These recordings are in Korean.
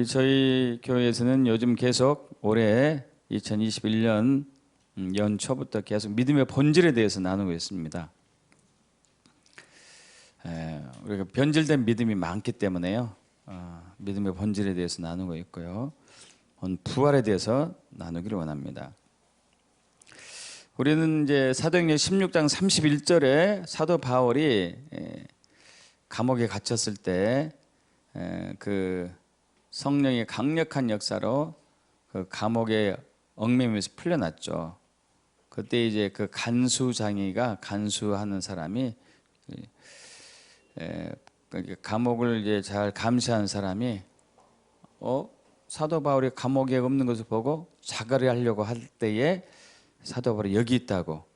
저희 교회에서는 요즘 계속 올해 2021년 연초부터 계속 믿음의 본질에 대해서 나누고 있습니다. 우리가 변질된 믿음이 많기 때문에요. 믿음의 본질에 대해서 나누고 있고요. 오늘 부활에 대해서 나누기를 원합니다. 우리는 이제 사도행전 16장 31절에 사도 바울이 감옥에 갇혔을 때 그 성령의 강력한 역사로 그 감옥에 얽매이면서 풀려났죠. 그때 이제 그 간수장이가 간수하는 사람이 감옥을 이제 잘 감시하는 사람이 사도 바울이 감옥에 없는 것을 보고 자갈을 하려고 할 때에 사도 바울이 여기 있다고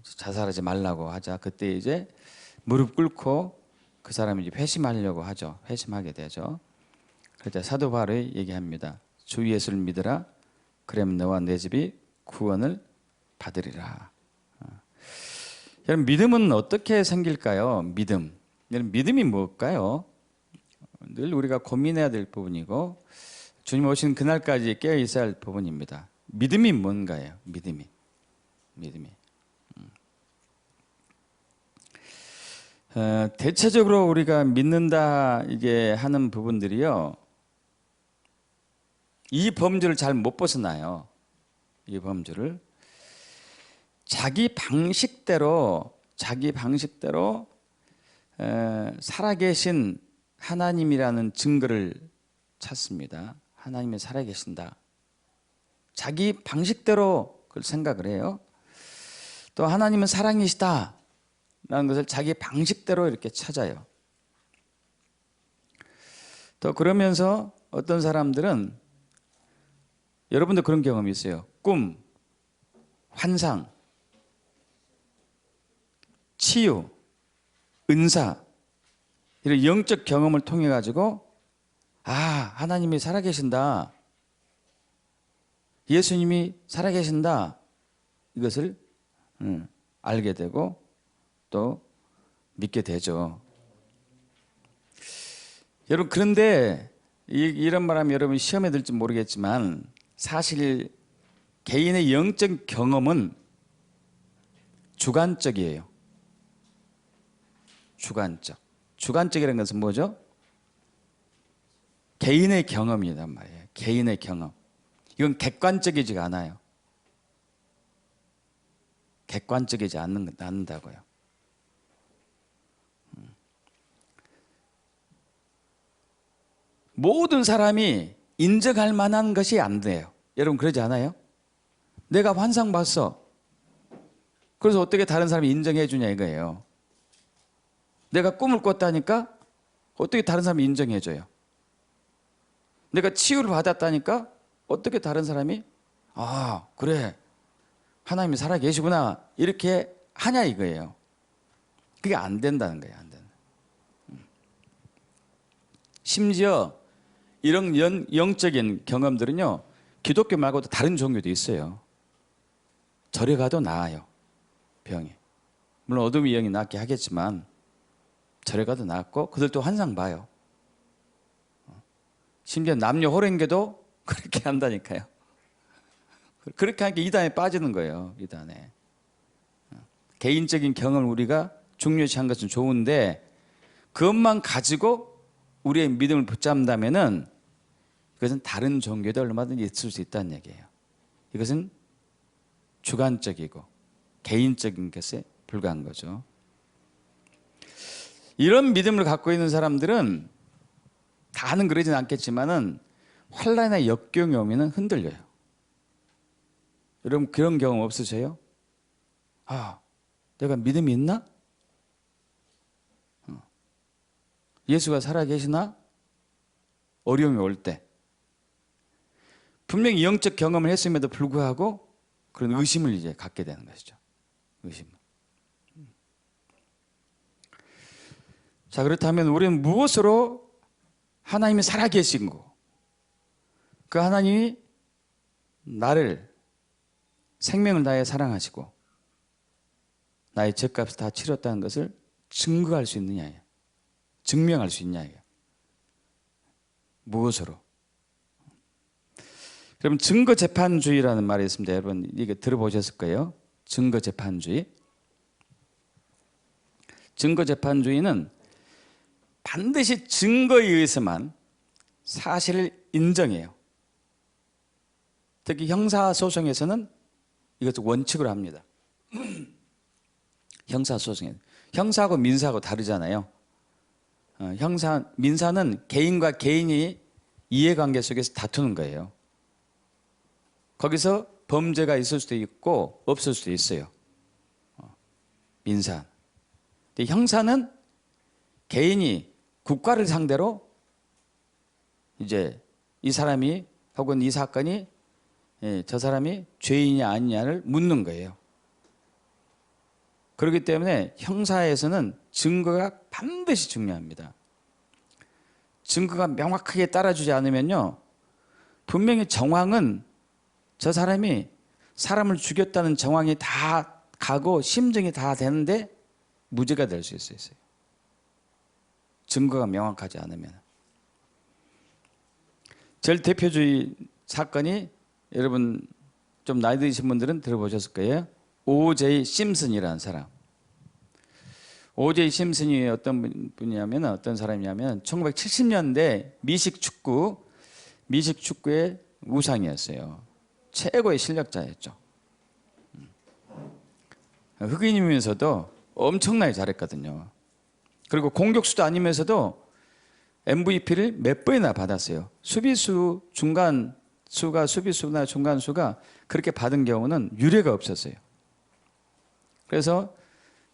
자살하지 말라고 하자. 그때 이제 무릎 꿇고 그 사람이 이제 회심하려고 하죠. 회심하게 되죠. 그때 사도 바울이 얘기합니다. 주 예수를 믿으라. 그러면 너와 내 집이 구원을 받으리라. 여러분, 믿음은 어떻게 생길까요? 여러분, 믿음이 뭘까요? 늘 우리가 고민해야 될 부분이고 주님 오신 그날까지 깨어 있어야 할 부분입니다. 믿음이 뭔가요? 믿음이. 대체적으로 우리가 믿는다 이게 하는 부분들이요, 이 범주를 잘 못 벗어나요. 이 범주를 자기 방식대로 살아계신 하나님이라는 증거를 찾습니다. 하나님이 살아계신다. 자기 방식대로 그걸 생각을 해요. 또 하나님은 사랑이시다 라는 것을 자기 방식대로 이렇게 찾아요. 또 그러면서 어떤 사람들은, 여러분도 그런 경험이 있어요. 꿈, 환상, 치유, 은사, 이런 영적 경험을 통해 가지고 하나님이 살아계신다, 예수님이 살아계신다, 이것을 알게 되고 또 믿게 되죠. 여러분, 그런데 이런 말하면 여러분 시험에 들지 모르겠지만 사실 개인의 영적 경험은 주관적이에요. 주관적이라는 것은 뭐죠? 개인의 경험이란 말이에요. 개인의 경험. 이건 객관적이지가 않아요. 객관적이지 않는다고요. 모든 사람이 인정할 만한 것이 안 돼요. 여러분, 그러지 않아요? 내가 환상 봤어. 그래서 어떻게 다른 사람이 인정해 주냐 이거예요. 내가 꿈을 꿨다니까 어떻게 다른 사람이 인정해 줘요? 내가 치유를 받았다니까 어떻게 다른 사람이 그래, 하나님이 살아 계시구나 이렇게 하냐 이거예요. 그게 안 된다는 거예요. 안 된다. 심지어 이런 영적인 경험들은요, 기독교 말고도 다른 종교도 있어요. 절에 가도 나아요. 병이. 물론 어둠의 영이 낫게 하겠지만 절에 가도 낫고, 그들도 환상 봐요. 심지어 남녀 호랭개도 그렇게 한다니까요. 그렇게 하니까 이단에 빠지는 거예요. 이단에. 개인적인 경험을 우리가 중요시한 것은 좋은데 그것만 가지고 우리의 믿음을 붙잡는다면은 이것은 다른 종교도 얼마든지 있을 수 있다는 얘기예요. 이것은 주관적이고 개인적인 것에 불과한 거죠. 이런 믿음을 갖고 있는 사람들은 다는 그러지는 않겠지만은 환난이나 역경이 오면은 흔들려요. 여러분, 그런 경험 없으세요? 내가 믿음이 있나? 예수가 살아계시나? 어려움이 올 때 분명히 영적 경험을 했음에도 불구하고 그런 의심을 이제 갖게 되는 것이죠. 의심. 자, 그렇다면 우리는 무엇으로 하나님이 살아계신 거, 그 하나님이 나를 생명을 다해 사랑하시고 나의 죗값을 다 치렀다는 것을 증거할 수 있느냐, 증명할 수 있냐. 무엇으로? 그럼 증거재판주의라는 말이 있습니다. 여러분 이게 들어보셨을 거예요. 증거재판주의. 증거재판주의는 반드시 증거에 의해서만 사실을 인정해요. 특히 형사소송에서는 이것을 원칙으로 합니다. 형사소송에 형사하고 민사하고 다르잖아요. 민사는 개인과 개인이 이해관계 속에서 다투는 거예요. 거기서 범죄가 있을 수도 있고 없을 수도 있어요. 민사. 근데 형사는 개인이 국가를 상대로 이제 이 사람이 혹은 이 사건이 저 사람이 죄인이 아니냐를 묻는 거예요. 그렇기 때문에 형사에서는 증거가 반드시 중요합니다. 증거가 명확하게 따라주지 않으면요, 분명히 정황은 저 사람이 사람을 죽였다는 정황이 다 가고 심증이 다 되는데 무죄가 될 수 있어요. 증거가 명확하지 않으면. 제일 대표주의 사건이 여러분 좀 나이 드신 분들은 들어보셨을 거예요. O.J. 심슨이라는 사람. O.J. 심슨이 어떤 분이냐면 어떤 사람이냐면 1970년대 미식 축구의 우상이었어요. 최고의 실력자였죠. 흑인이면서도 엄청나게 잘했거든요. 그리고 공격수도 아니면서도 MVP를 몇 번이나 받았어요. 수비수, 중간수가 수비수나 중간수가 그렇게 받은 경우는 유례가 없었어요. 그래서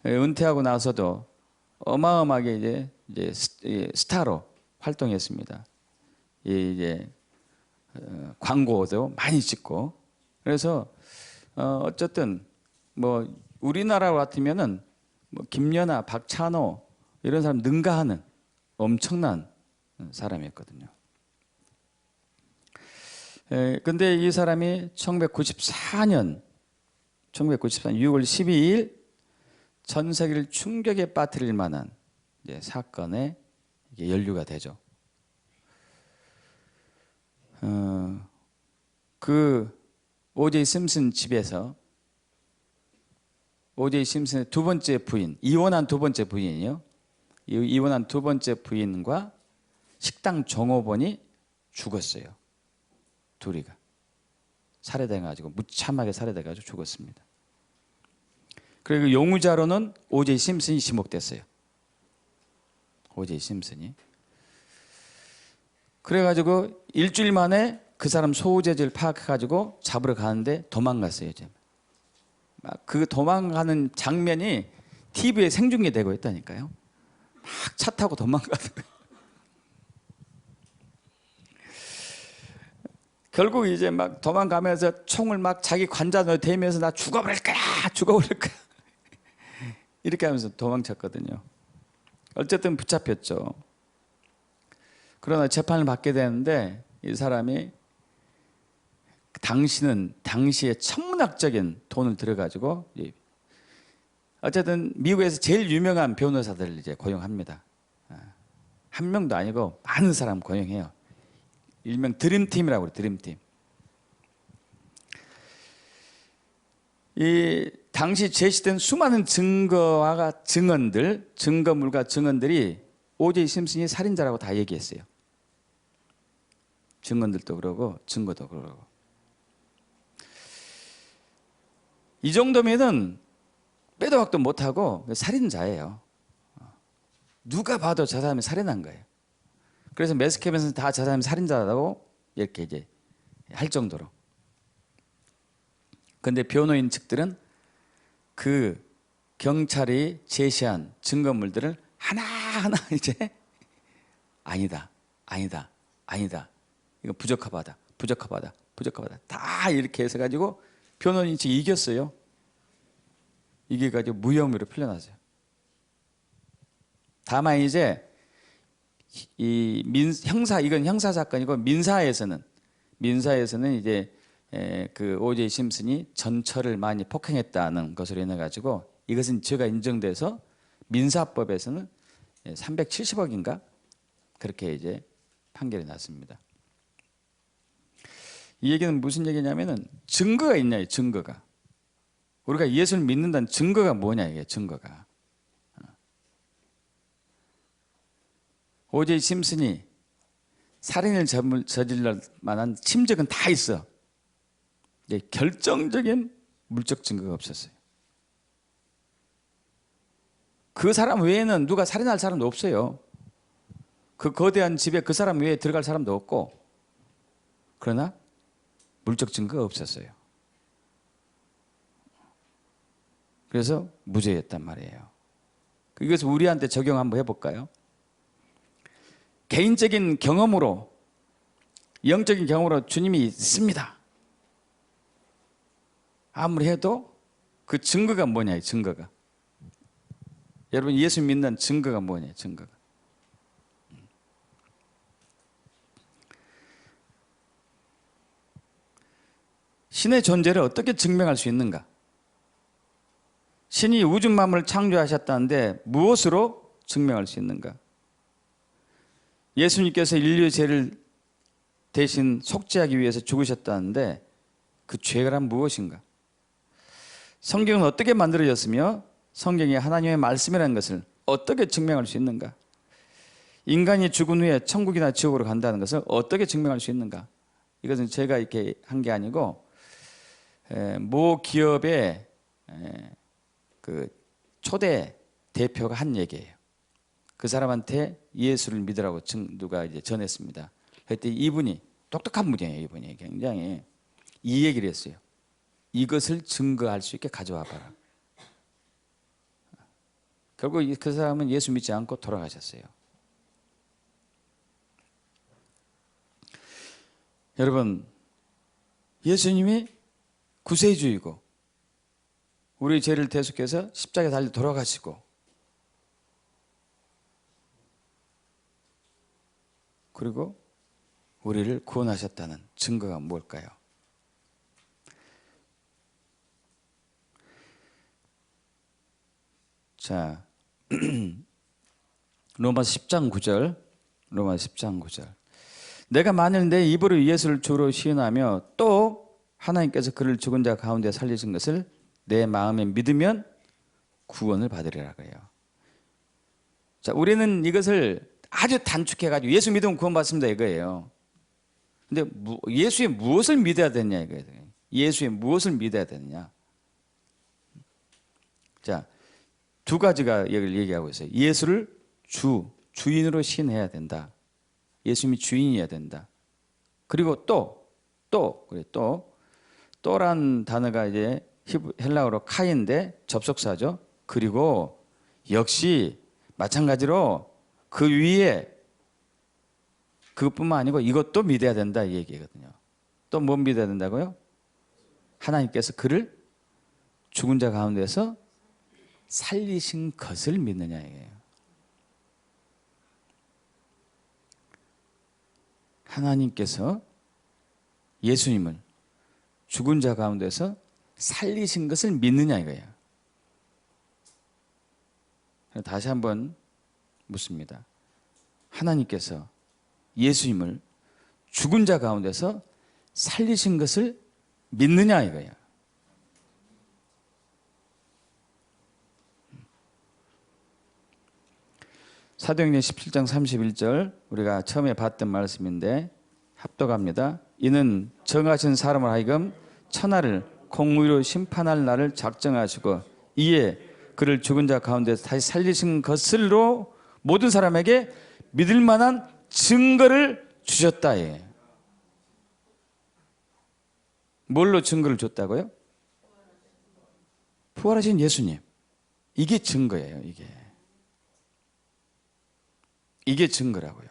은퇴하고 나서도 어마어마하게 이제 스타로 활동했습니다. 이제 광고도 많이 찍고. 그래서 어쨌든 뭐 우리나라 같으면은 뭐 김연아, 박찬호 이런 사람 능가하는 엄청난 사람이었거든요. 근데 이 사람이 1994년 6월 12일 전 세계를 충격에 빠뜨릴 만한 사건에 연루가 되죠. 그 O.J. 심슨 집에서 O.J. 심슨의 두 번째 부인, 이혼한 두 번째 부인이요. 이혼한 두 번째 부인과 식당 종업원이 죽었어요. 둘이가 살해돼가지고 무참하게 살해돼가지고 죽었습니다. 그리고 용의자로는 O.J. 심슨이 지목됐어요. O.J. 심슨이. 그래가지고 일주일 만에 그 사람 소재지를 파악해가지고 잡으러 가는데 도망갔어요. 그 도망가는 장면이 TV에 생중계되고 있다니까요. 막 차 타고 도망가는 거예요. 결국 이제 막 도망가면서 총을 막 자기 관자에 대면서 나 죽어버릴 거야, 죽어버릴 거야. 이렇게 하면서 도망쳤거든요. 어쨌든 붙잡혔죠. 그러나 재판을 받게 되는데 이 사람이 당시에 천문학적인 돈을 들여가지고 어쨌든 미국에서 제일 유명한 변호사들을 이제 고용합니다. 한 명도 아니고 많은 사람 고용해요. 일명 드림팀이라고 그래요. 드림팀. 이 당시 제시된 수많은 증거물과 증언들이 O.J. 심슨이 살인자라고 다 얘기했어요. 증언들도 그러고 증거도 그러고. 이 정도면은 빼도 박도 못하고 살인자예요. 누가 봐도 저 사람이 살인한 거예요. 그래서 매스캠에서는 다 저 사람이 살인자라고 이렇게 이제 할 정도로. 근데 변호인 측들은 그 경찰이 제시한 증거물들을 하나하나 이제 아니다. 이거 부적합하다. 다 이렇게 해서 가지고 변호인 측이 이겼어요. 이겨가지고 무혐의로 풀려났어요. 다만 이제 이건 형사 사건이고 민사에서는 이제 그 O.J. 심슨이 전처를 많이 폭행했다는 것으로 인해 가지고 이것은 죄가 인정돼서 민사법에서는 370억인가 그렇게 이제 판결이 났습니다. 이 얘기는 무슨 얘기냐면은 증거가 있냐, 증거가. 우리가 예수를 믿는다는 증거가 뭐냐, 이게 증거가. 오제이 심슨이 살인을 저질 만한 침적은 다 있어. 결정적인 물적 증거가 없었어요. 그 사람 외에는 누가 살인할 사람도 없어요. 그 거대한 집에 그 사람 외에 들어갈 사람도 없고, 그러나 물적 증거가 없었어요. 그래서 무죄였단 말이에요. 이것을 우리한테 적용 한번 해볼까요? 개인적인 경험으로, 영적인 경험으로 주님이 있습니다. 아무리 해도 그 증거가 뭐냐, 증거가. 여러분, 예수 믿는 증거가 뭐냐, 증거가. 신의 존재를 어떻게 증명할 수 있는가? 신이 우주 만물을 창조하셨다는데 무엇으로 증명할 수 있는가? 예수님께서 인류의 죄를 대신 속죄하기 위해서 죽으셨다는데 그 죄가 무엇인가? 성경은 어떻게 만들어졌으며 성경이 하나님의 말씀이라는 것을 어떻게 증명할 수 있는가? 인간이 죽은 후에 천국이나 지옥으로 간다는 것을 어떻게 증명할 수 있는가? 이것은 제가 이렇게 한 게 아니고 모 기업의 그 초대 대표가 한 얘기예요. 그 사람한테 예수를 믿으라고 누가 이제 전했습니다. 그때 이분이 똑똑한 분이에요. 이분이 굉장히 이 얘기를 했어요. 이것을 증거할 수 있게 가져와 봐라. 결국 그 사람은 예수 믿지 않고 돌아가셨어요. 여러분, 예수님이 구세주이고 우리 죄를 대속해서 십자가에 달려 돌아가시고 그리고 우리를 구원하셨다는 증거가 뭘까요? 자, 로마서 10장 9절. 로마서 10장 9절. 내가 만일 내 입으로 예수를 주로 시인하며 또 하나님께서 그를 죽은 자 가운데 살리신 것을 내 마음에 믿으면 구원을 받으리라 그래요. 자, 우리는 이것을 아주 단축해가지고 예수 믿으면 구원받습니다 이거예요. 근데 예수의 무엇을 믿어야 되냐 이거예요. 예수의 무엇을 믿어야 되느냐. 자, 두 가지가 여기를 얘기하고 있어요. 예수를 주인으로 시인해야 된다. 예수님이 주인이어야 된다. 그리고 또란 단어가 이제 헬라어로 카인데 접속사죠. 그리고 역시 마찬가지로 그 위에 그것뿐만 아니고 이것도 믿어야 된다 이 얘기거든요. 또 뭐 믿어야 된다고요? 하나님께서 그를 죽은 자 가운데서 살리신 것을 믿느냐 이게요. 하나님께서 예수님을 죽은 자 가운데서 살리신 것을 믿느냐 이거예요. 다시 한번 묻습니다. 하나님께서 예수님을 죽은 자 가운데서 살리신 것을 믿느냐 이거예요. 사도행전 17장 31절 우리가 처음에 봤던 말씀인데 합독합니다. 이는 정하신 사람을 하여금 천하를 공의로 심판할 날을 작정하시고 이에 그를 죽은 자 가운데서 다시 살리신 것으로 모든 사람에게 믿을 만한 증거를 주셨다. 뭘로 증거를 줬다고요? 부활하신 예수님. 이게 증거예요. 이게 증거라고요.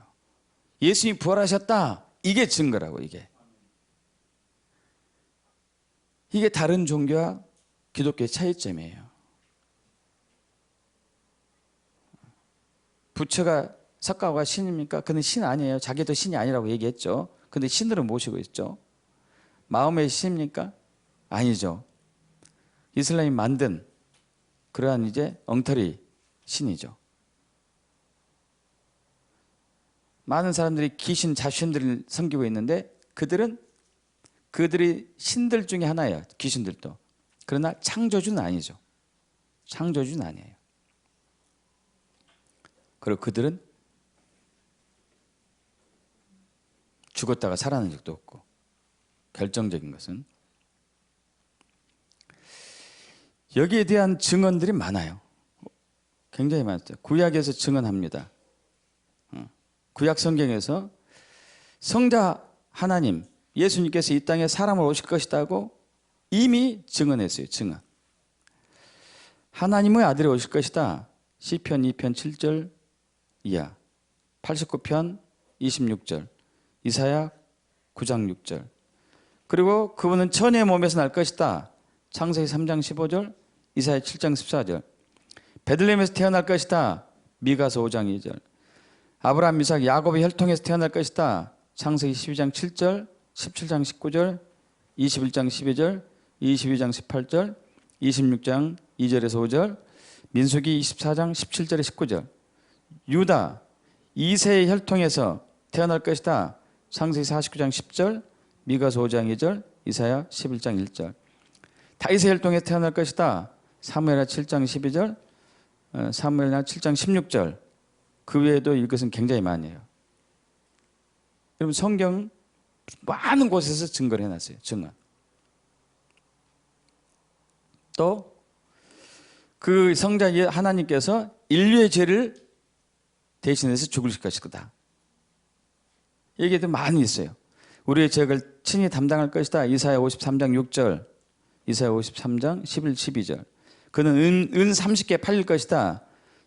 예수님이 부활하셨다. 이게 증거라고 이게 다른 종교와 기독교의 차이점이에요. 부처가 석가모니가 신입니까? 그는 신 아니에요. 자기도 신이 아니라고 얘기했죠. 근데 신으로 모시고 있죠. 마음의 신입니까? 아니죠. 이슬람이 만든 그러한 이제 엉터리 신이죠. 많은 사람들이 귀신 자신들을 섬기고 있는데 그들이 신들 중에 하나예요. 귀신들도. 그러나 창조주는 아니죠. 창조주는 아니에요. 그리고 그들은 죽었다가 살아난 적도 없고, 결정적인 것은 여기에 대한 증언들이 많아요. 굉장히 많죠. 구약에서 증언합니다. 구약 성경에서 성자 하나님, 예수님께서 이 땅에 사람을 오실 것이라고 이미 증언했어요. 증언. 하나님의 아들이 오실 것이다. 시편 2편 7절 이하, 89편 26절, 이사야 9장 6절. 그리고 그분은 처녀의 몸에서 날 것이다. 창세기 3장 15절, 이사야 7장 14절. 베들레헴에서 태어날 것이다. 미가서 5장 2절. 아브라함, 이삭, 야곱의 혈통에서 태어날 것이다. 창세기 12장 7절, 17장 19절, 21장 12절, 22장 18절, 26장 2절에서 5절, 민수기 24장 17절에 19절. 유다, 이새의 혈통에서 태어날 것이다. 창세기 49장 10절, 미가서 5장 2절, 이사야 11장 1절. 다윗의 혈통에서 태어날 것이다. 사무엘하 7장 12절, 사무엘하 7장 16절. 그 외에도 이것은 굉장히 많이 해요. 여러분, 성경 많은 곳에서 증거를 해놨어요. 증언. 또 그 성자 하나님께서 인류의 죄를 대신해서 죽으실 것이다. 얘기도 많이 있어요. 우리의 죄를 친히 담당할 것이다. 이사야 53장 6절, 이사야 53장 11, 12절. 그는 은 30개 팔릴 것이다.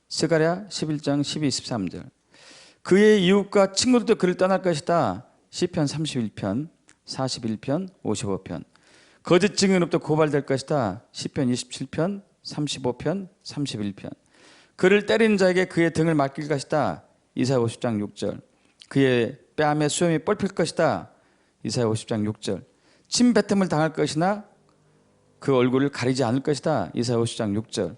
스가랴 11장 12, 13절. 그의 이웃과 친구들도 그를 떠날 것이다. 시편 31편, 41편, 55편. 거짓 증인으로부터 고발될 것이다. 시편 27편, 35편, 31편. 그를 때리는 자에게 그의 등을 맡길 것이다. 이사야 50장 6절. 그의 뺨에 수염이 뻘필 것이다. 이사야 50장 6절. 침뱉음을 당할 것이나 그 얼굴을 가리지 않을 것이다. 이사야 50장 6절.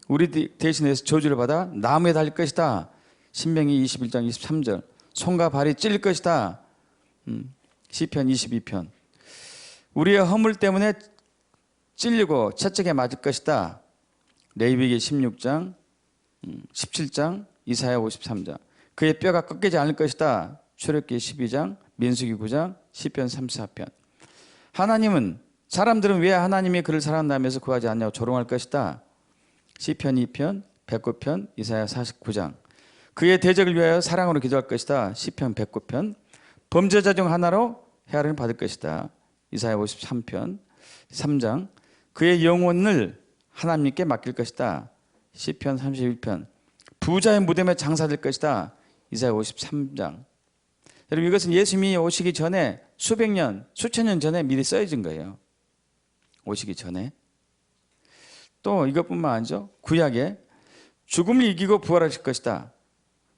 우리 대신해서 저주를 받아 나무에 달릴 것이다. 신명기 21장 23절. 손과 발이 찔릴 것이다. 시편 22편. 우리의 허물 때문에 찔리고 채찍에 맞을 것이다. 레위기 16장, 17장, 이사야 53장. 그의 뼈가 꺾이지 않을 것이다. 출애굽기 12장, 민수기 9장, 시편 34편. 하나님은 사람들은 왜 하나님이 그를 사랑한다면서 구하지 않냐고 조롱할 것이다. 시편 2편, 109편, 이사야 49장. 그의 대적을 위하여 사랑으로 기도할 것이다. 시편 109편. 범죄자 중 하나로 헤아림을 받을 것이다. 이사야 53편 3장. 그의 영혼을 하나님께 맡길 것이다. 시편 31편. 부자의 무덤에 장사될 것이다. 이사야 53장. 여러분, 이것은 예수님이 오시기 전에 수백 년, 수천 년 전에 미리 써진 거예요. 오시기 전에. 또 이것뿐만 아니죠. 구약에 죽음을 이기고 부활하실 것이다.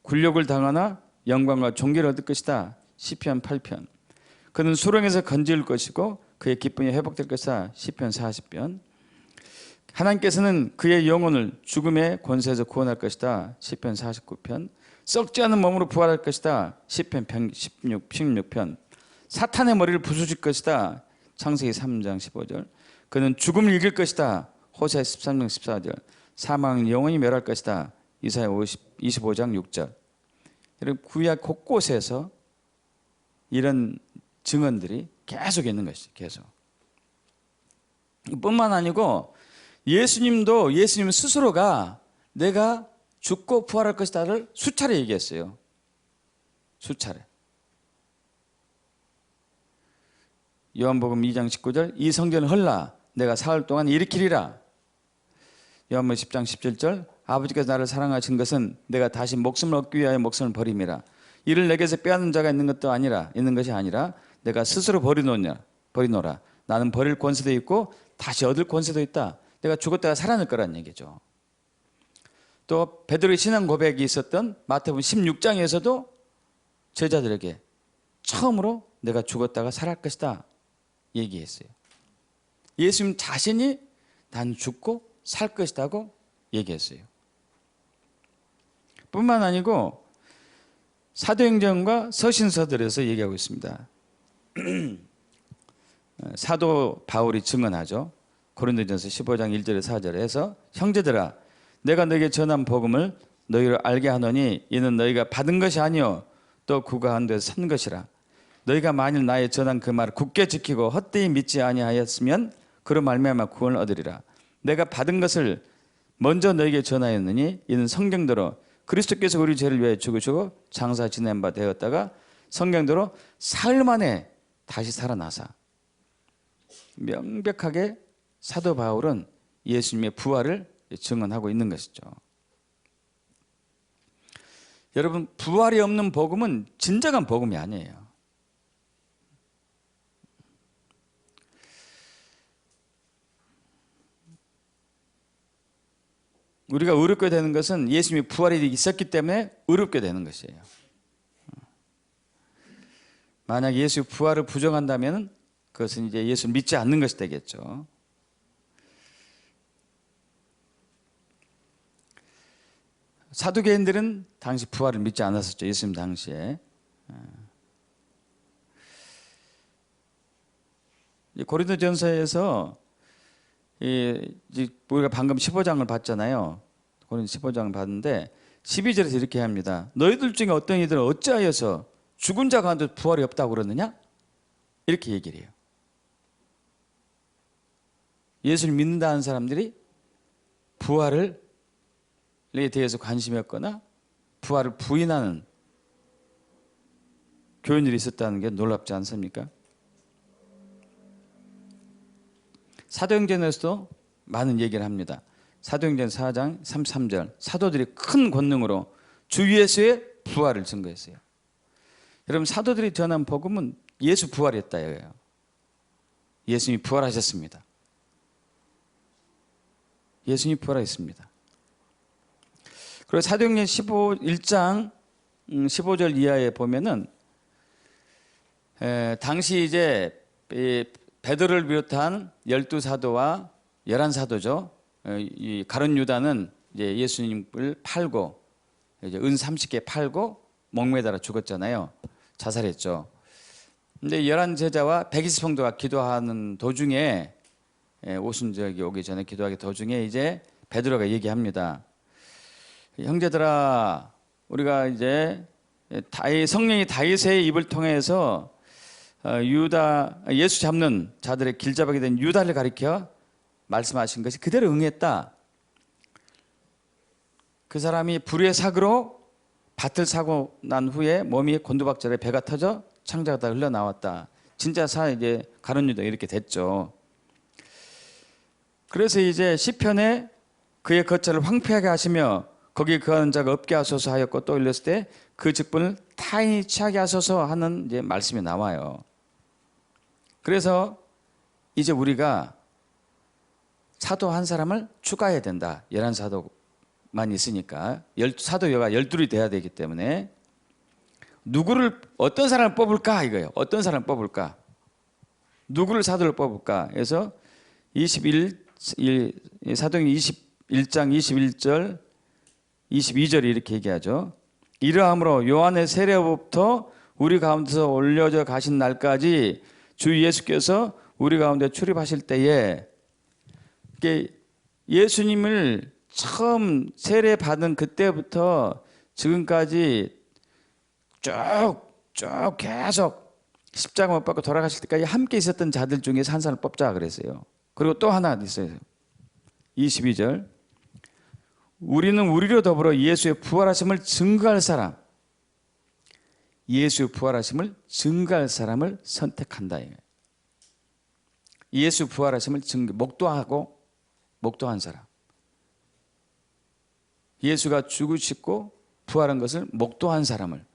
굴욕을 당하나 영광과 존귀를 얻을 것이다. 시편 8편. 그는 수렁에서 건질 것이고 그의 기쁨이 회복될 것이다. 시편 40편. 하나님께서는 그의 영혼을 죽음의 권세에서 구원할 것이다. 시편 49편. 썩지 않은 몸으로 부활할 것이다. 시편 16편. 사탄의 머리를 부수실 것이다. 창세기 3장 15절. 그는 죽음을 이길 것이다. 호세 13장 14절. 사망은 영원히 멸할 것이다. 이사야 25장 6절. 여러분, 구약 곳곳에서 이런 증언들이 계속 있는 것이죠. 계속. 뿐만 아니고 예수님 스스로가 내가 죽고 부활할 것이다를 수차례 얘기했어요. 수차례. 요한복음 2장 19절. 이 성전을 헐라 내가 사흘 동안 일으키리라. 요한복음 10장 17절. 아버지께서 나를 사랑하신 것은 내가 다시 목숨을 얻기 위하여 목숨을 버림이라. 이를 내게서 빼앗는 자가 있는 것이 아니라 내가 스스로 버리노라. 나는 버릴 권세도 있고 다시 얻을 권세도 있다. 내가 죽었다가 살아날 거란 얘기죠. 또 베드로의 신앙 고백이 있었던 마태복음 16장에서도 제자들에게 처음으로 내가 죽었다가 살아날 것이다 얘기했어요. 예수님 자신이 난 죽고 살 것이라고 얘기했어요. 뿐만 아니고 사도행전과 서신서들에서 얘기하고 있습니다. 사도 바울이 증언하죠. 고린도전서 15장 1절에 4절에 해서 형제들아 내가 너에게 전한 복음을 너희로 알게 하노니 이는 너희가 받은 것이 아니요 또 구가한 데서 산 것이라. 너희가 만일 나의 전한 그 말을 굳게 지키고 헛되이 믿지 아니하였으면 그로 말미암아 구원을 얻으리라. 내가 받은 것을 먼저 너희에게 전하였느니 이는 성경대로 그리스도께서 우리 죄를 위하여 죽으시고 장사 지낸 바 되었다가 성경대로 사흘 만에 다시 살아나사. 명백하게 사도 바울은 예수님의 부활을 증언하고 있는 것이죠. 여러분, 부활이 없는 복음은 진정한 복음이 아니에요. 우리가 의롭게 되는 것은 예수님이 부활이 있었기 때문에 의롭게 되는 것이에요. 만약 예수 부활을 부정한다면 그것은 이제 예수를 믿지 않는 것이 되겠죠. 사두개인들은 당시 부활을 믿지 않았었죠. 예수님 당시에. 고린도전서에서 우리가 방금 15장을 봤잖아요. 고린도 15장을 봤는데 12절에서 이렇게 합니다. 너희들 중에 어떤 이들은 어찌하여서 죽은 자 가운데 부활이 없다고 그러느냐? 이렇게 얘기를 해요. 예수를 믿는다는 사람들이 부활에 대해서 관심이 없거나 부활을 부인하는 교인들이 있었다는 게 놀랍지 않습니까? 사도행전에서도 많은 얘기를 합니다. 사도행전 4장 33절 사도들이 큰 권능으로 주 예수의 부활을 증거했어요. 여러분, 사도들이 전한 복음은 예수 부활했다 이거예요. 예수님이 부활하셨습니다. 예수님이 부활했습니다. 그리고 사도행전 1장 15절 이하에 보면은 당시 이제 베드로를 비롯한 12사도와 11사도죠. 이 가룟 유다는 이제 예수님을 팔고 이제 은 30개 팔고 목매달아 죽었잖아요. 자살했죠. 근데 11제자와 120성도가 기도하는 도중에 오순절기 오기 전에 기도하기 도중에 이제 베드로가 얘기합니다. 형제들아, 우리가 이제 성령이 다윗의 입을 통해서 예수 잡는 자들의 길잡이게 된 유다를 가리켜 말씀하신 것이 그대로 응했다. 그 사람이 불의 사고로 밭을 사고 난 후에 몸이 곤두박질에 배가 터져 창자가 다 흘러나왔다. 진짜 이제 가룟 유다 이렇게 됐죠. 그래서 이제 시편에 그의 거처를 황폐하게 하시며 거기 거하는 자가 없게 하소서 하였고 또 일렀을 때 그 직분을 타인이 취하게 하소서 하는 이제 말씀이 나와요. 그래서 이제 우리가 사도 한 사람을 추가해야 된다. 11사도만 있으니까 사도가 12이 돼야 되기 때문에 어떤 사람을 뽑을까 이거예요. 어떤 사람을 뽑을까? 누구를 사도를 뽑을까? 그래서 사도행 21장 21절 22절이 이렇게 얘기하죠. 이러함으로 요한의 세례부터 우리 가운데서 올려져 가신 날까지 주 예수께서 우리 가운데 출입하실 때에 예수님을 처음 세례받은 그때부터 지금까지 쭉 계속 십자가 못 박고 돌아가실 때까지 함께 있었던 자들 중에서 한 사람을 뽑자 그랬어요. 그리고 또 하나 있어요. 22절 우리는 우리로 더불어 예수의 부활하심을 증거할 사람, 예수의 부활하심을 증거할 사람을 선택한다. 예수 부활하심을 목도한 사람, 예수가 죽으시고 부활한 것을 목도한 사람을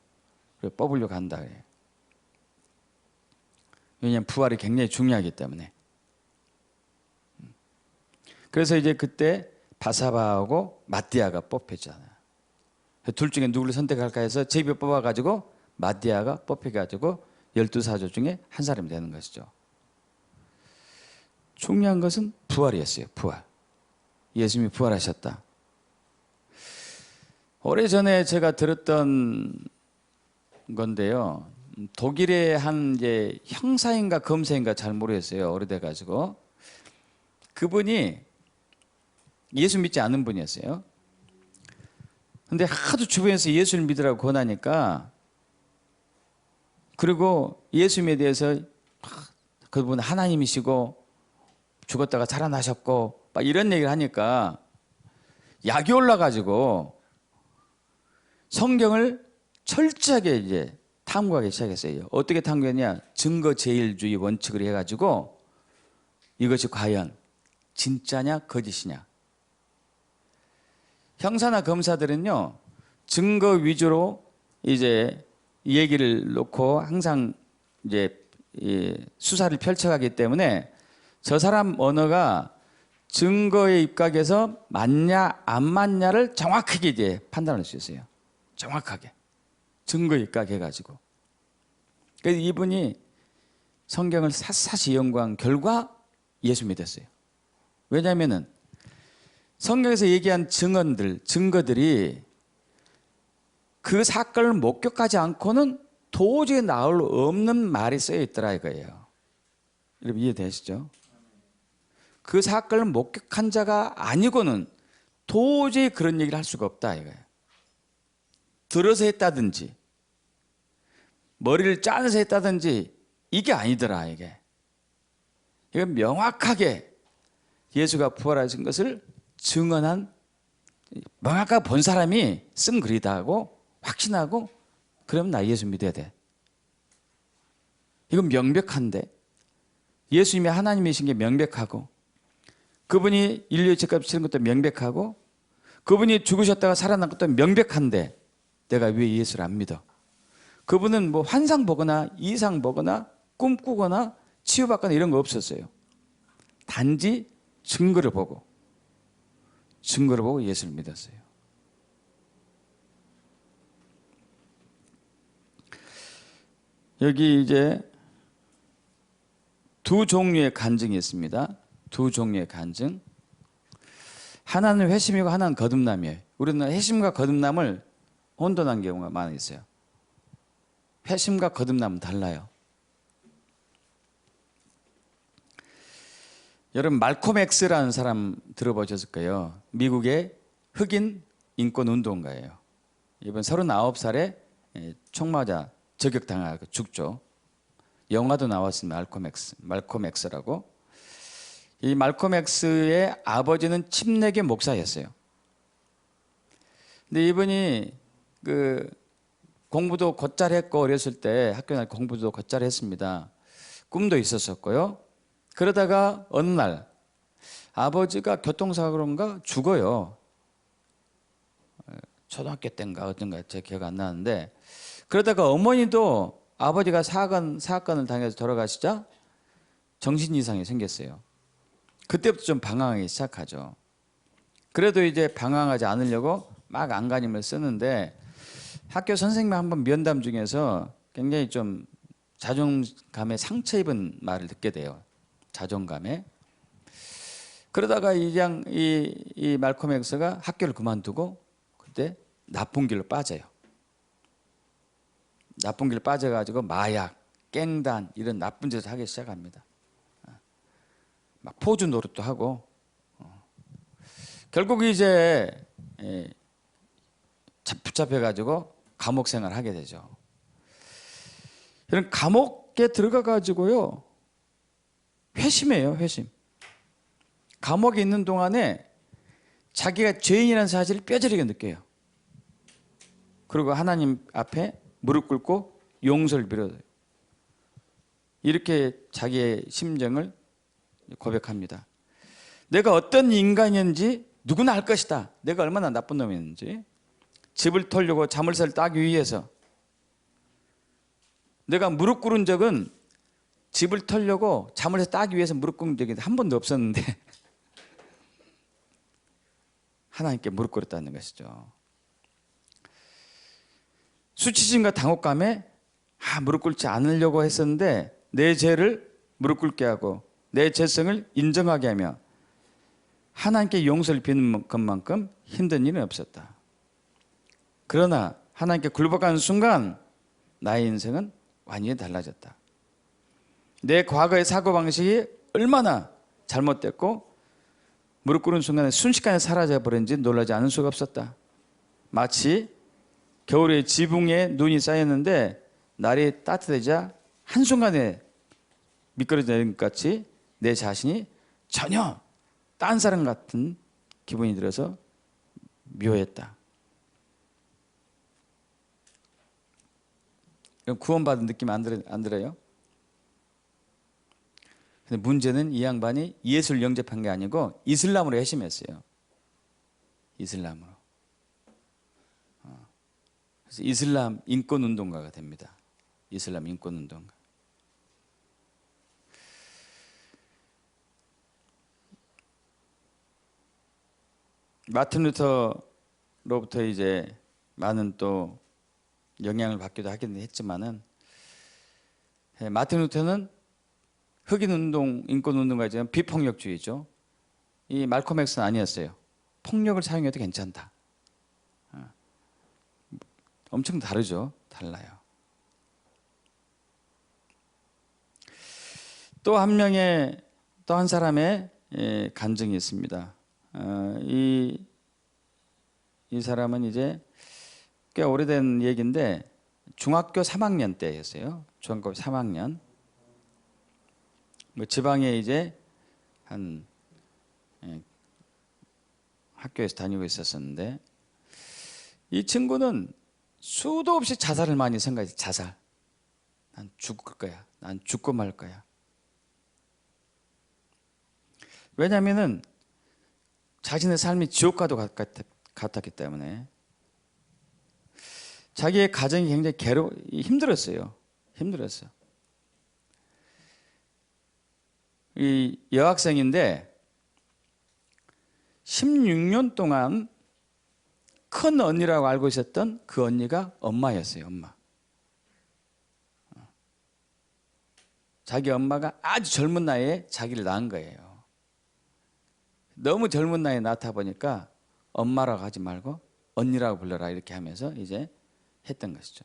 뽑으려고 한다. 왜냐하면 부활이 굉장히 중요하기 때문에. 그래서 이제 그때 바사바하고 마띠아가 뽑혔잖아요. 둘 중에 누구를 선택할까 해서 제비 뽑아가지고 마띠아가 뽑혀가지고 12사도 중에 한 사람이 되는 것이죠. 중요한 것은 부활이었어요. 부활. 예수님이 부활하셨다. 오래전에 제가 들었던 건데요. 독일의 한 이제 형사인가 검사인가 잘 모르겠어요. 오래돼 가지고 그분이 예수 믿지 않는 분이었어요. 근데 하도 주변에서 예수를 믿으라고 권하니까, 그리고 예수님에 대해서 그분 하나님이시고 죽었다가 살아나셨고 막 이런 얘기를 하니까 약이 올라가지고 성경을 철저하게 이제 탐구하기 시작했어요. 어떻게 탐구했냐? 증거제일주의 원칙을 해가지고 이것이 과연 진짜냐 거짓이냐. 형사나 검사들은요, 증거 위주로 이제 얘기를 놓고 항상 이제 수사를 펼쳐가기 때문에 저 사람 언어가 증거에 입각해서 맞냐 안 맞냐를 정확하게 이제 판단할 수 있어요. 정확하게 증거에 입각해가지고. 그래서 이분이 성경을 샅샅이 연구한 결과 예수 믿었어요. 왜냐하면은 성경에서 얘기한 증거들이 그 사건을 목격하지 않고는 도저히 나올 없는 말이 쓰여 있더라 이거예요. 여러분 이해되시죠? 그 사건을 목격한 자가 아니고는 도저히 그런 얘기를 할 수가 없다 이거예요. 들어서 했다든지 머리를 짜서 했다든지 이게 아니더라 이게. 이건 명확하게 예수가 부활하신 것을 증언한, 명확하게 본 사람이 쓴 글이다 하고 확신하고, 그러면 나 예수 믿어야 돼. 이건 명백한데, 예수님이 하나님이신 게 명백하고, 그분이 인류의 죄값을 치른 것도 명백하고, 그분이 죽으셨다가 살아난 것도 명백한데 내가 왜 예수를 안 믿어? 그분은 뭐 환상 보거나 이상 보거나 꿈꾸거나 치유받거나 이런 거 없었어요. 단지 증거를 보고 예수를 믿었어요. 여기 이제 두 종류의 간증이 있습니다. 두 종류의 간증. 하나는 회심이고 하나는 거듭남이에요. 우리는 회심과 거듭남을 혼돈한 경우가 많이 있어요. 회심과 거듭남은 달라요. 여러분 말콤 X라는 사람 들어보셨을 거예요. 미국의 흑인 인권운동가예요. 이번 39살에 총맞아 저격당하고 죽죠. 영화도 나왔습니다. 말콤 X라고. 이 말콤 X의 아버지는 침례교 목사였어요. 근데 이분이 그 공부도 곧잘 했고, 어렸을 때 학교 날 공부도 곧잘 했습니다. 꿈도 있었었고요. 그러다가 어느 날 아버지가 교통사고인가 죽어요. 초등학교 때인가 어떤가 제 기억 안 나는데, 그러다가 어머니도 아버지가 사건을 당해서 돌아가시자 정신 이상이 생겼어요. 그때부터 좀 방황하기 시작하죠. 그래도 이제 방황하지 않으려고 막 안간힘을 쓰는데, 학교 선생님 한번 면담 중에서 굉장히 좀 자존감에 상처 입은 말을 듣게 돼요. 자존감에. 그러다가 이 말콤 X가 학교를 그만두고 그때 나쁜 길로 빠져요. 나쁜 길로 빠져가지고 마약, 깽단 이런 나쁜 짓을 하기 시작합니다. 막 포주 노릇도 하고, 결국 이제 붙잡혀가지고 감옥 생활을 하게 되죠. 이런 감옥에 들어가가지고요, 회심해요, 회심. 감옥에 있는 동안에 자기가 죄인이라는 사실을 뼈저리게 느껴요. 그리고 하나님 앞에 무릎 꿇고 용서를 빌어요. 이렇게 자기의 심정을 고백합니다. 내가 어떤 인간이었는지 누구나 알 것이다. 내가 얼마나 나쁜 놈이었는지. 집을 털려고 자물쇠를 따기 위해서 내가 무릎 꿇은 적은, 집을 털려고 자물쇠 따기 위해서 무릎 꿇은 적이 한 번도 없었는데 하나님께 무릎 꿇었다는 것이죠. 수치심과 당혹감에 무릎 꿇지 않으려고 했었는데 내 죄를 무릎 꿇게 하고 내 죄성을 인정하게 하며 하나님께 용서를 비는 것만큼 힘든 일은 없었다. 그러나 하나님께 굴복하는 순간 나의 인생은 완전히 달라졌다. 내 과거의 사고방식이 얼마나 잘못됐고 무릎 꿇은 순간에 순식간에 사라져버린지 놀라지 않을 수가 없었다. 마치 겨울에 지붕에 눈이 쌓였는데 날이 따뜻해지자 한순간에 미끄러지는 것 같이 내 자신이 전혀 딴 사람 같은 기분이 들어서 묘했다. 구원받은 느낌 안 들어요? 근데 문제는 이 양반이 예수를 영접한 게 아니고 이슬람으로 회심했어요. 이슬람으로. 그래서 이슬람 인권운동가가 됩니다. 이슬람 인권운동가. 마틴 루터로부터 이제 많은 또 영향을 받기도 하긴 했지만은, 마틴 루터는 흑인운동, 인권운동가지만 비폭력주의죠. 이 말콤 X는 아니었어요. 폭력을 사용해도 괜찮다. 엄청 다르죠. 달라요. 또 한 사람의 간증이 있습니다. 이 사람은 이제 꽤 오래된 얘기인데 중학교 3학년 때였어요. 중학교 3학년. 뭐 지방에 이제 한 학교에서 다니고 있었는데 이 친구는 수도 없이 자살을 많이 생각했어요. 자살. 난 죽을 거야. 난 죽고 말 거야. 왜냐하면은 자신의 삶이 지옥과도 같았기 때문에 자기의 가정이 굉장히 힘들었어요. 힘들었어. 이 여학생인데 16년 동안 큰 언니라고 알고 있었던 그 언니가 엄마였어요. 엄마. 자기 엄마가 아주 젊은 나이에 자기를 낳은 거예요. 너무 젊은 나이에 낳다 보니까 엄마라고 하지 말고 언니라고 불러라 이렇게 하면서 이제 했던 것이죠.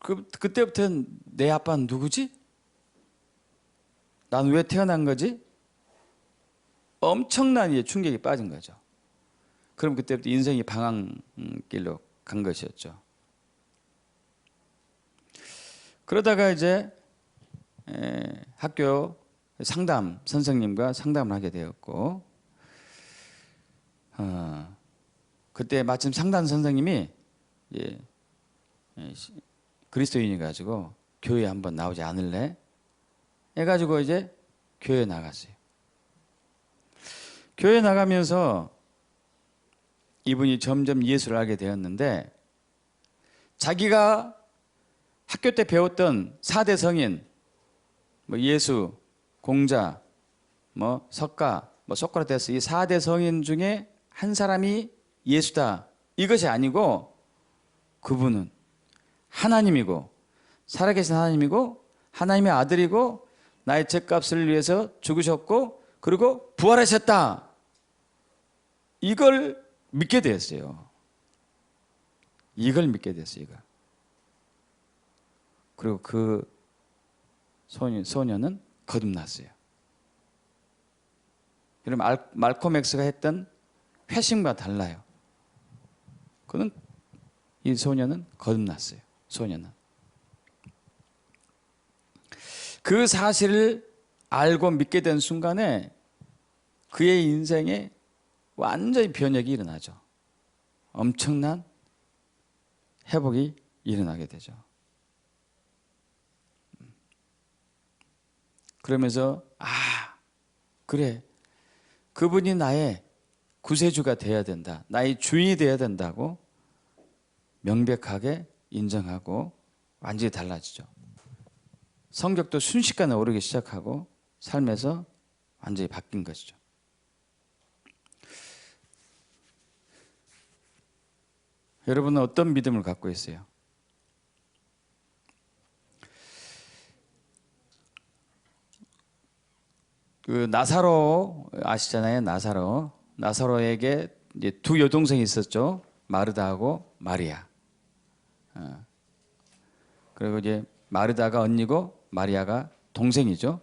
그때부터는 내 아빠는 누구지? 난 왜 태어난 거지? 엄청난 충격이 빠진 거죠. 그럼 그때부터 인생이 방황길로 간 것이었죠. 그러다가 이제 학교 상담 선생님과 상담을 하게 되었고, 그때 마침 상담 선생님이 그리스도인이 가지고 교회에 한번 나오지 않을래? 해가지고 이제 교회에 나갔어요. 교회에 나가면서 이분이 점점 예수를 알게 되었는데, 자기가 학교 때 배웠던 4대 성인, 뭐 예수, 공자, 뭐 석가, 뭐 소크라테스, 이 4대 성인 중에 한 사람이 예수다, 이것이 아니고 그분은 하나님이고 살아계신 하나님이고 하나님의 아들이고 나의 죄값을 위해서 죽으셨고 그리고 부활하셨다, 이걸 믿게 되었어요. 이걸 믿게 됐어요. 이걸. 그리고 그 소년은 거듭났어요. 여러분, 말콤 X가 했던 회심과 달라요. 이 소년은 거듭났어요. 소년은. 그 사실을 알고 믿게 된 순간에 그의 인생에 완전히 변혁이 일어나죠. 엄청난 회복이 일어나게 되죠. 그러면서 그래, 그분이 나의 구세주가 되어야 된다, 나의 주인이 되어야 된다고 명백하게 인정하고 완전히 달라지죠. 성격도 순식간에 오르기 시작하고 삶에서 완전히 바뀐 것이죠. 여러분은 어떤 믿음을 갖고 있어요? 그 나사로 아시잖아요. 나사로에게 이제 두 여동생이 있었죠. 마르다하고 마리아. 그리고 이제 마르다가 언니고 마리아가 동생이죠.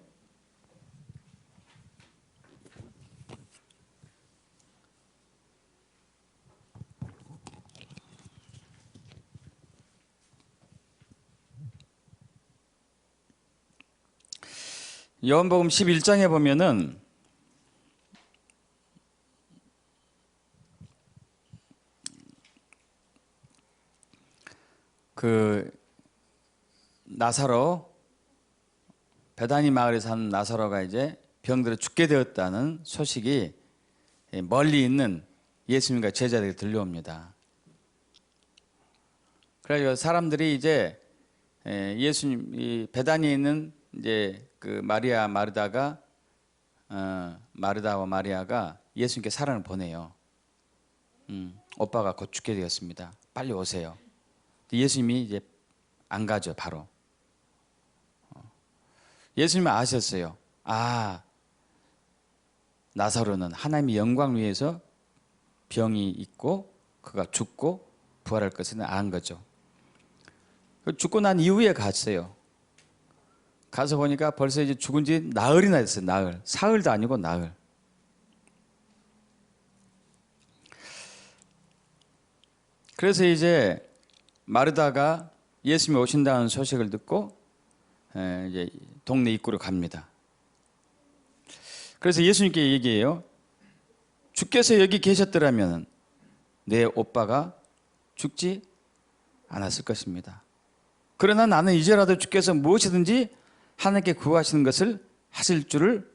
요한복음 11장에 보면은 그 나사로, 베다니 마을에 사는 나사로가 이제 병들어 죽게 되었다는 소식이 멀리 있는 예수님과 제자들에게 들려옵니다. 그래서 사람들이 이제 예수님, 이 베다니에 있는 이제 그 마르다와 마리아가 예수님께 사랑을 보내요. 오빠가 곧 죽게 되었습니다. 빨리 오세요. 예수님이 이제 안 가죠, 바로. 예수님은 아셨어요. 아, 나사로는 하나님의 영광을 위해서 병이 있고 그가 죽고 부활할 것을 안 거죠. 죽고 난 이후에 갔어요. 가서 보니까 벌써 이제 죽은 지 나흘이나 됐어요. 나흘. 사흘도 아니고 나흘. 그래서 이제 마르다가 예수님이 오신다는 소식을 듣고 이제 동네 입구로 갑니다. 그래서 예수님께 얘기해요. 주께서 여기 계셨더라면 내 오빠가 죽지 않았을 것입니다. 그러나 나는 이제라도 주께서 무엇이든지 하나님께 구하시는 것을 하실 줄을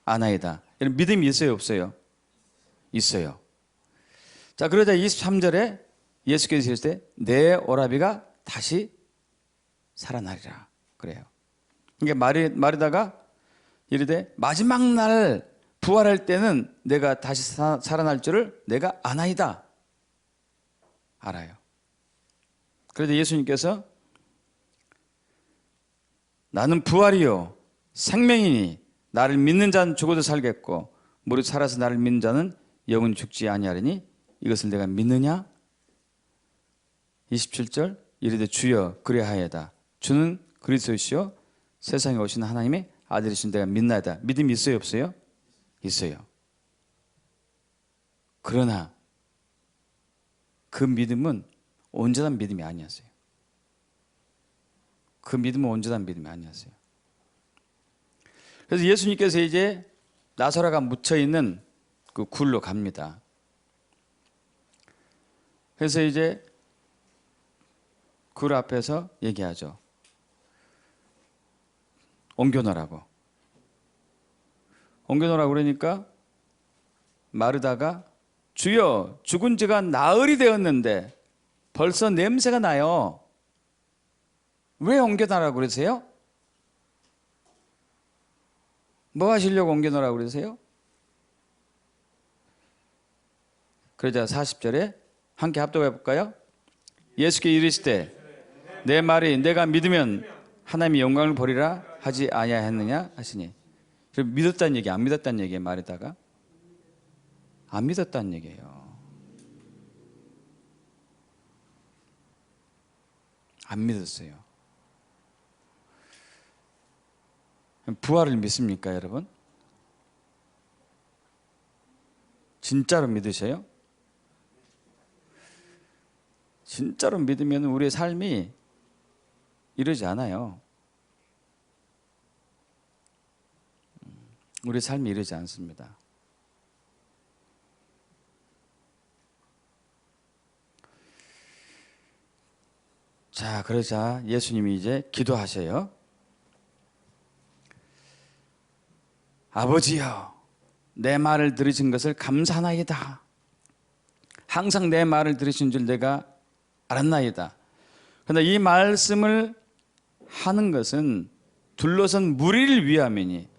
아나이다. 이런 믿음이 있어요, 없어요? 있어요. 자, 그러자 23절에 예수께서 이르시되 내 오라비가 다시 살아나리라. 그래요. 그러니까 마르다가 이르되 마지막 날 부활할 때는 내가 다시 살아날 줄을 내가 아나이다. 알아요. 그래서 예수님께서 나는 부활이요 생명이니 나를 믿는 자는 죽어도 살겠고 무릇 살아서 나를 믿는 자는 영원히 죽지 아니하리니 이것을 내가 믿느냐? 27절 이르되 주여 그리하여다. 주는 그리스도시요 세상에 오신 하나님의 아들이신 내가 믿나이다. 믿음이 있어요, 없어요? 있어요. 그러나 그 믿음은 온전한 믿음이 아니었어요. 그 믿음은 온전한 믿음이 아니었어요. 그래서 예수님께서 이제 나사로가 묻혀있는 그 굴로 갑니다. 그래서 이제 굴 앞에서 얘기하죠. 옮겨놓으라고. 옮겨놓으라고 그러니까 마르다가 주여 죽은 지가 나흘이 되었는데 벌써 냄새가 나요. 왜 옮겨놓으라고 그러세요? 뭐 하시려고 옮겨놓으라고 그러세요? 그러자 40절에 함께 합독해 볼까요? 예수께 이르시되 내 말이 내가 믿으면 하나님의 영광을 보리라 하지 아니하였느냐 하시니. 믿었다는 얘기, 안 믿었다는 얘기에 말에다가 안 믿었다는 얘기예요. 안 믿었어요. 부활을 믿습니까, 여러분? 진짜로 믿으세요? 진짜로 믿으면 우리의 삶이 이러지 않아요. 우리 삶이 이러지 않습니다. 자, 그러자 예수님이 이제 기도하셔요. 아버지여, 내 말을 들으신 것을 감사하나이다. 항상 내 말을 들으신 줄 내가 알았나이다. 그러나 이 말씀을 하는 것은 둘러선 무리를 위함이니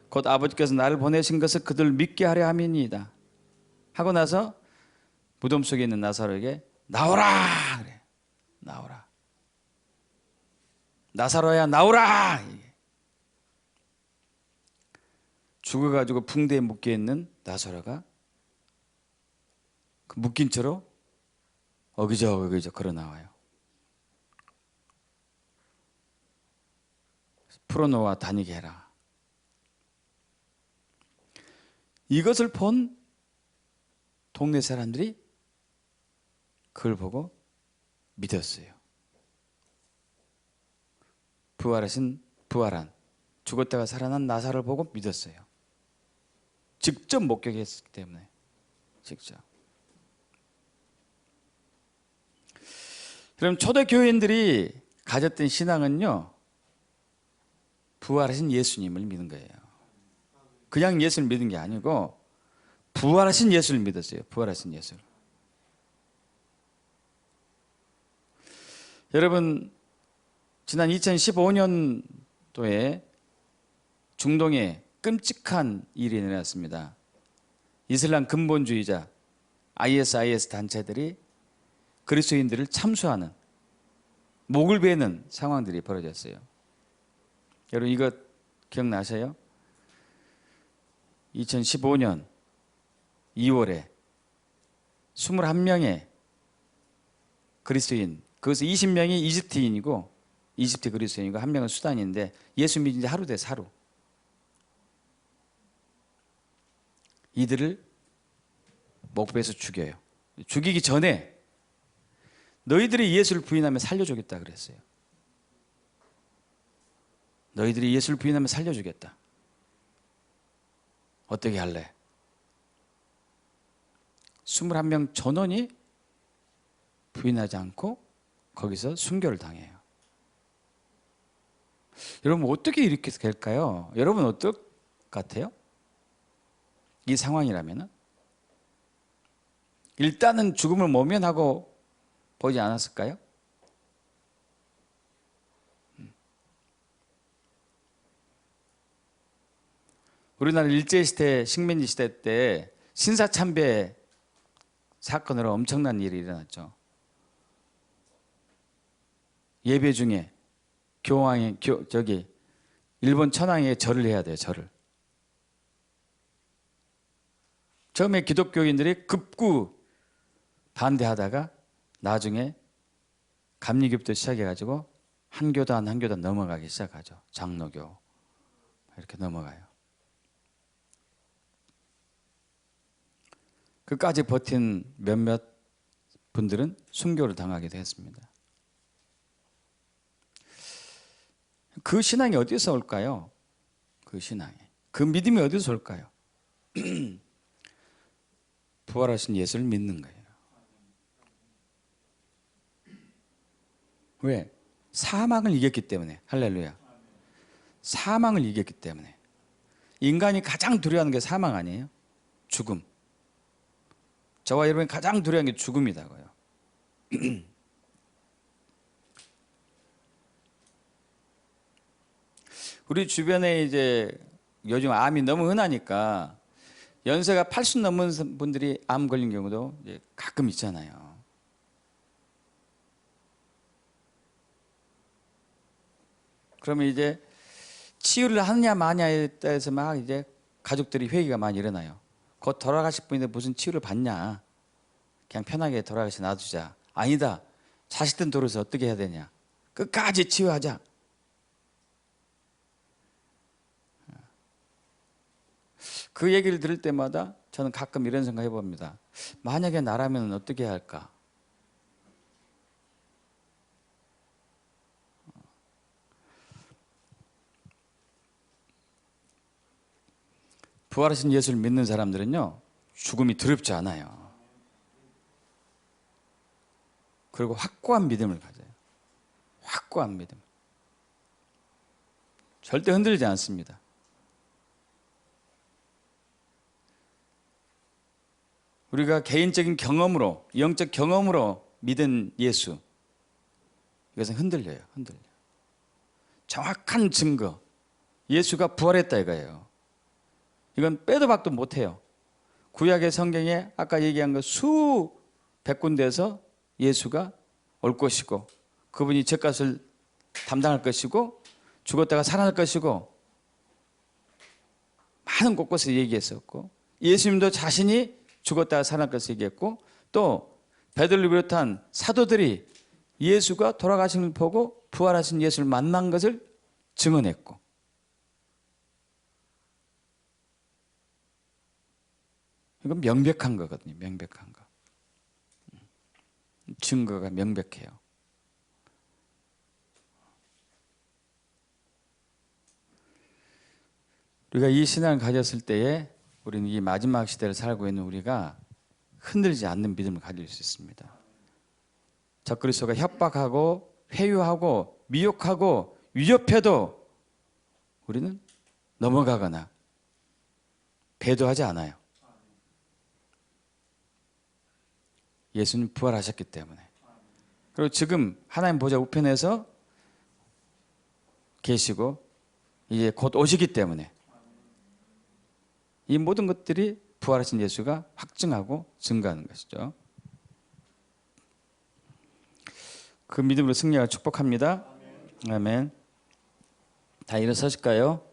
곧 아버지께서 나를 보내신 것을 그들 믿게 하려 함이니이다. 하고 나서 무덤 속에 있는 나사로에게 나오라 그래. 나오라. 나사로야 나오라. 죽어가지고 붕대에 묶여 있는 나사로가 그 묶인 채로 어기적 걸어 나와요. 풀어놓아 다니게 해라. 이것을 본 동네 사람들이 그걸 보고 믿었어요. 부활한 죽었다가 살아난 나사로를 보고 믿었어요. 직접 목격했기 때문에. 직접. 그럼 초대 교인들이 가졌던 신앙은요, 부활하신 예수님을 믿는 거예요. 그냥 예수를 믿은 게 아니고 부활하신 예수를 믿었어요. 부활하신 예수를. 여러분, 지난 2015년도에 중동에 끔찍한 일이 일어났습니다. 이슬람 근본주의자 ISIS 단체들이 그리스도인들을 참수하는, 목을 베는 상황들이 벌어졌어요. 여러분 이거 기억나세요? 2015년 2월에 21명의 그리스도인, 그것은 20명이 이집트인이고 이집트 그리스도인이고 한 명은 수단인데 예수 믿은 지 하루 돼서 하루. 이들을 목베서 죽여요. 죽이기 전에 너희들이 예수를 부인하면 살려주겠다 그랬어요. 너희들이 예수를 부인하면 살려주겠다. 어떻게 할래? 21명 전원이 부인하지 않고 거기서 순교를 당해요. 여러분 어떻게 이렇게 될까요? 여러분 어떨 것 같아요? 이 상황이라면 일단은 죽음을 모면하고 보지 않았을까요? 우리나라 일제시대, 식민지 시대 때 신사참배 사건으로 엄청난 일이 일어났죠. 예배 중에 일본 천황에 절을 해야 돼요. 절을. 처음에 기독교인들이 급구 반대하다가 나중에 감리교부터 시작해가지고 한 교단 한 교단 넘어가기 시작하죠. 장로교 이렇게 넘어가요. 끝까지 버틴 몇몇 분들은 순교를 당하기도 했습니다. 그 신앙이 어디서 올까요? 그 신앙이, 그 믿음이 어디서 올까요? 부활하신 예수를 믿는 거예요. 왜? 사망을 이겼기 때문에. 할렐루야. 사망을 이겼기 때문에. 인간이 가장 두려워하는 게 사망 아니에요? 죽음. 저와 여러분이 가장 두려워하는 게 죽음이다고요. 우리 주변에 이제 요즘 암이 너무 흔하니까 연세가 80 넘은 분들이 암 걸린 경우도 이제 가끔 있잖아요. 그러면 이제 치유를 하느냐 마냐에 따라서 막 이제 가족들이 회의가 많이 일어나요. 곧 돌아가실 분인데 무슨 치유를 받냐? 그냥 편하게 돌아가시 놔두자. 아니다. 자식들 돌아서 어떻게 해야 되냐? 끝까지 치유하자. 그 얘기를 들을 때마다 저는 가끔 이런 생각 해봅니다. 만약에 나라면 어떻게 할까? 부활하신 예수를 믿는 사람들은요, 죽음이 두렵지 않아요. 그리고 확고한 믿음을 가져요. 확고한 믿음. 절대 흔들리지 않습니다. 우리가 개인적인 경험으로, 영적 경험으로 믿은 예수, 이것은 흔들려요. 정확한 증거, 예수가 부활했다 이거예요. 이건 빼도 박도 못해요. 구약의 성경에 아까 얘기한 거 수백 군데에서 예수가 올 것이고 그분이 죄값을 담당할 것이고 죽었다가 살아날 것이고 많은 곳곳에서 얘기했었고 예수님도 자신이 죽었다가 살아날 것을 얘기했고 또 베드로를 비롯한 사도들이 예수가 돌아가신 걸 보고 부활하신 예수를 만난 것을 증언했고, 이건 명백한 거거든요. 명백한 거. 증거가 명백해요. 우리가 이 신앙을 가졌을 때에 우리는 이 마지막 시대를 살고 있는 우리가 흔들리지 않는 믿음을 가질 수 있습니다. 적그리스도가 협박하고 회유하고 미혹하고 위협해도 우리는 넘어가거나 배도하지 않아요. 예수님 부활하셨기 때문에. 그리고 지금 하나님 보좌 우편에서 계시고 이제 곧 오시기 때문에 이 모든 것들이 부활하신 예수가 확증하고 증거하는 것이죠. 그 믿음으로 승리하고 축복합니다. 아멘. 다 일어서실까요?